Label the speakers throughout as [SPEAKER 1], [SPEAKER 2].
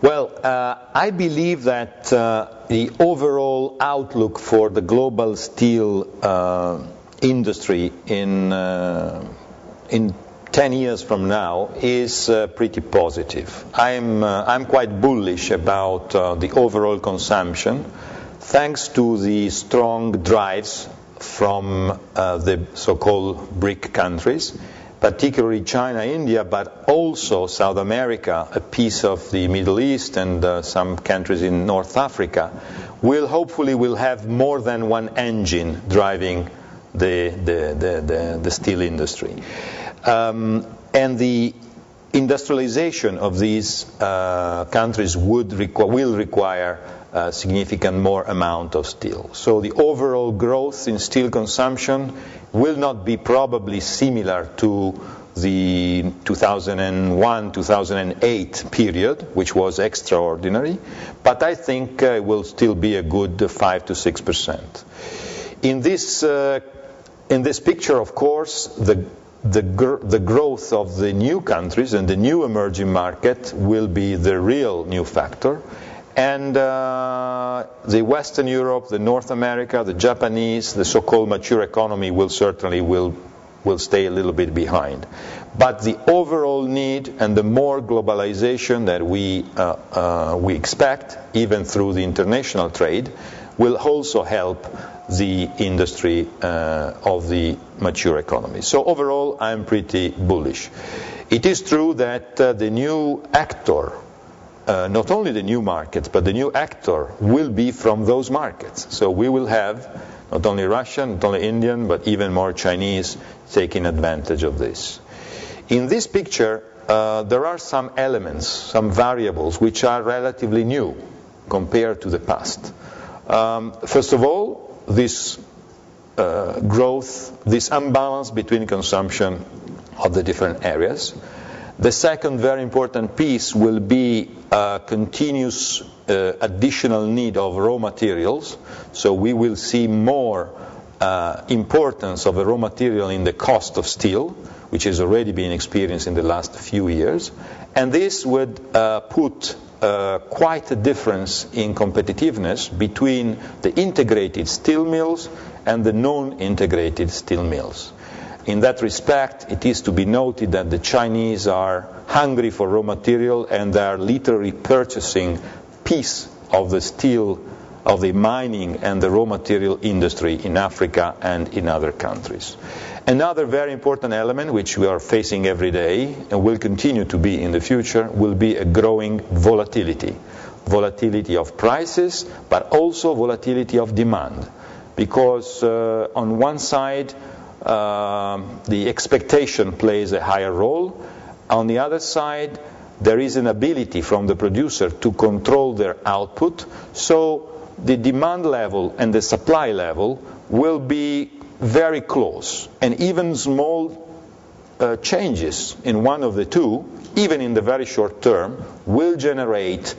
[SPEAKER 1] Well, I believe that the overall outlook for the global steel industry in 10 years from now is pretty positive. I'm quite bullish about the overall consumption, thanks to the strong drives from the so-called BRIC countries, particularly China, India, but also South America, a piece of the Middle East, and some countries in North Africa, hopefully will have more than one engine driving the steel industry. And the industrialization of these countries will require a significant more amount of steel. So the overall growth in steel consumption will not be probably similar to the 2001-2008 period, which was extraordinary, but I think it will still be a good 5 to 6%. In this picture, of course, the growth of the new countries and the new emerging market will be the real new factor. And the Western Europe, the North America, the Japanese, the so-called mature economy will stay a little bit behind. But the overall need and the more globalization that we expect, even through the international trade, will also help the industry of the mature economy. So overall, I'm pretty bullish. It is true that the new actor, not only the new markets, but the new actor will be from those markets. So we will have not only Russian, not only Indian, but even more Chinese taking advantage of this. In this picture, there are some elements, some variables, which are relatively new compared to the past. First of all, this growth, this imbalance between consumption of the different areas. The second very important piece will be continuous additional need of raw materials. So we will see more importance of the raw material in the cost of steel, which has already been experienced in the last few years. And this would put quite a difference in competitiveness between the integrated steel mills and the non-integrated steel mills. In that respect, it is to be noted that the Chinese are hungry for raw material and they are literally purchasing piece of the steel, of the mining and the raw material industry in Africa and in other countries. Another very important element which we are facing every day and will continue to be in the future will be a growing volatility. Volatility of prices, but also volatility of demand. Because on one side, the expectation plays a higher role. On the other side, there is an ability from the producer to control their output. So the demand level and the supply level will be very close. And even small changes in one of the two, even in the very short term, will generate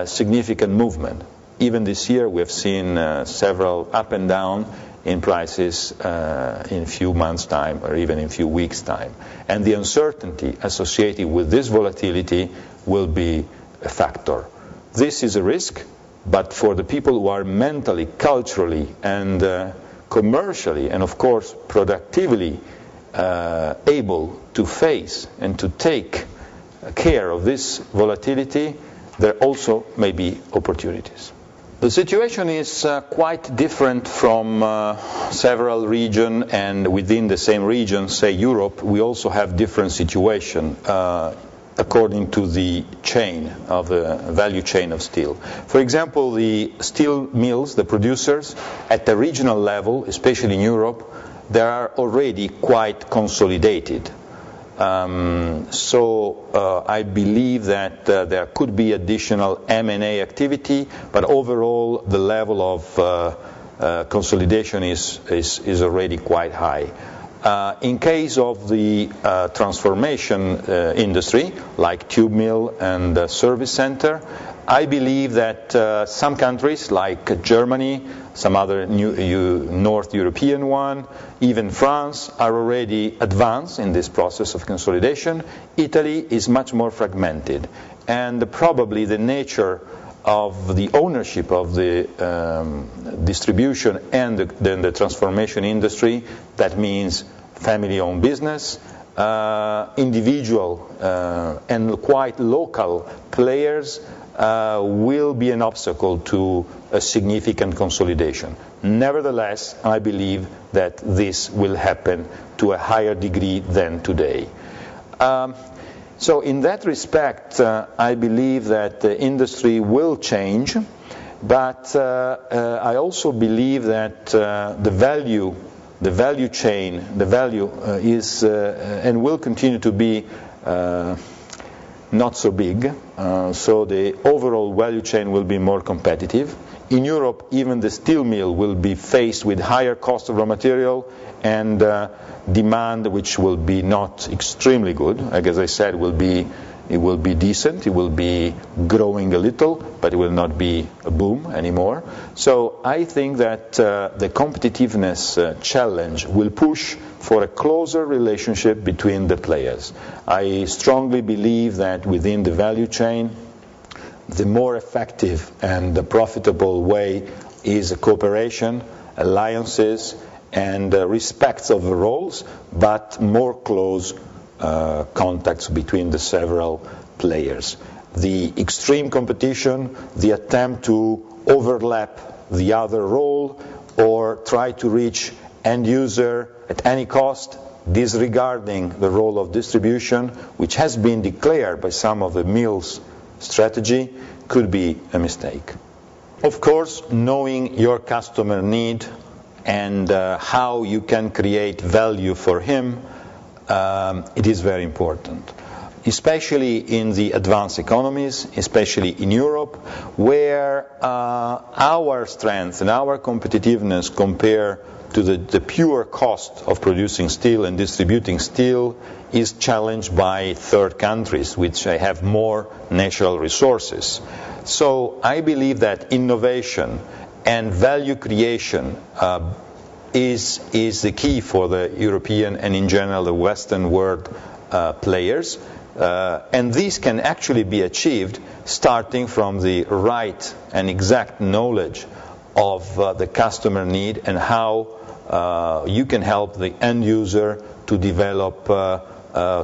[SPEAKER 1] significant movement. Even this year we have seen several up and down in prices in a few months' time or even in a few weeks' time. And the uncertainty associated with this volatility will be a factor. This is a risk, but for the people who are mentally, culturally, and commercially, and of course productively able to face and to take care of this volatility, there also may be opportunities. The situation is quite different from several regions, and within the same region, say Europe, we also have different situation according to the chain of the value chain of steel. For example, the steel mills, the producers, at the regional level, especially in Europe, they are already quite consolidated. So I believe that there could be additional M&A activity, but overall the level of consolidation is already quite high. In case of the transformation industry, like tube mill and service center, I believe that some countries like Germany, some other North European one, even France, are already advanced in this process of consolidation. Italy is much more fragmented, and probably the nature of the ownership of the distribution and then the transformation industry, that means family-owned business, individual and quite local players, will be an obstacle to a significant consolidation. Nevertheless, I believe that this will happen to a higher degree than today. So in that respect, I believe that the industry will change, but I also believe that the value chain, is and will continue to be not so big, so the overall value chain will be more competitive. In Europe, even the steel mill will be faced with higher cost of raw material and demand which will be not extremely good. Like as I said, it will be decent, it will be growing a little, but it will not be a boom anymore. So I think that the competitiveness challenge will push for a closer relationship between the players. I strongly believe that within the value chain, the more effective and the profitable way is cooperation, alliances, and respects of the roles, but more close contacts between the several players. The extreme competition, the attempt to overlap the other role or try to reach end user at any cost, disregarding the role of distribution, which has been declared by some of the mills' strategy, could be a mistake. Of course, knowing your customer need and how you can create value for him, it is very important, especially in the advanced economies, especially in Europe, where our strength and our competitiveness compare to the pure cost of producing steel and distributing steel is challenged by third countries, which have more natural resources. So I believe that innovation and value creation is the key for the European and in general the Western world players. And this can actually be achieved starting from the right and exact knowledge of the customer need and how you can help the end user to develop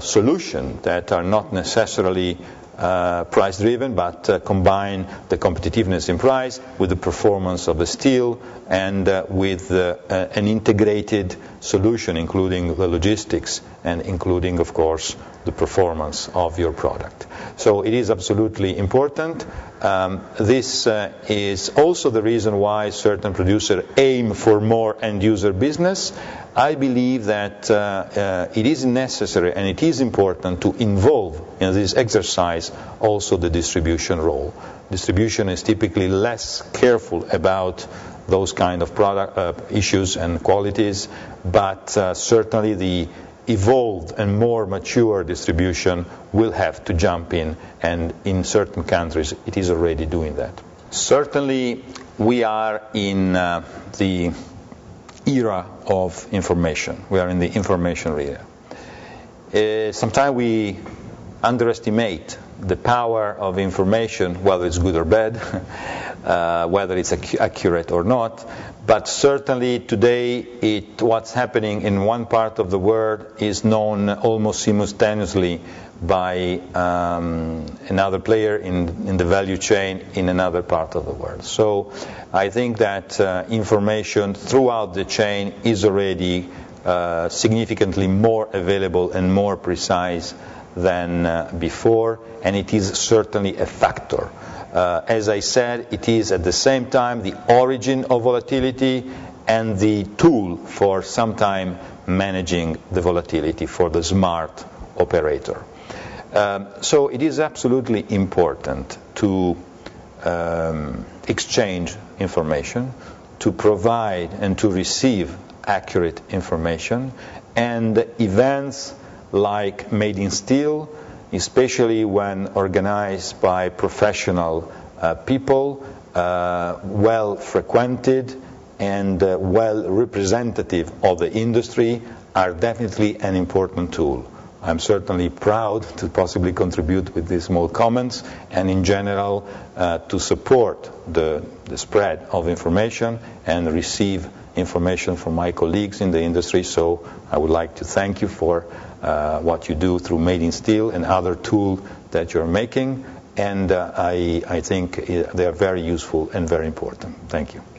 [SPEAKER 1] solutions that are not necessarily price driven, but combine the competitiveness in price with the performance of the steel and with an integrated solution, including the logistics and including, of course, the performance of your product. So it is absolutely important. This is also the reason why certain producers aim for more end-user business. I believe that it is necessary and it is important to involve in this exercise also the distribution role. Distribution is typically less careful about those kind of product issues and qualities, but certainly the evolved and more mature distribution will have to jump in, and in certain countries it is already doing that. Certainly we are in the era of information. We are in the information era. Sometimes we underestimate the power of information, whether it's good or bad, whether it's accurate or not. But certainly today, what's happening in one part of the world is known almost simultaneously by another player in the value chain in another part of the world. So I think that information throughout the chain is already significantly more available and more precise than before, and it is certainly a factor. As I said, it is at the same time the origin of volatility and the tool for sometime managing the volatility for the smart operator. So it is absolutely important to exchange information, to provide and to receive accurate information, and events like Made in Steel, especially when organized by professional people, well frequented and well representative of the industry are definitely an important tool. I'm certainly proud to possibly contribute with these small comments and in general to support the spread of information and receive information from my colleagues in the industry. So I would like to thank you for what you do through Made in Steel and other tools that you're making. And I think they are very useful and very important. Thank you.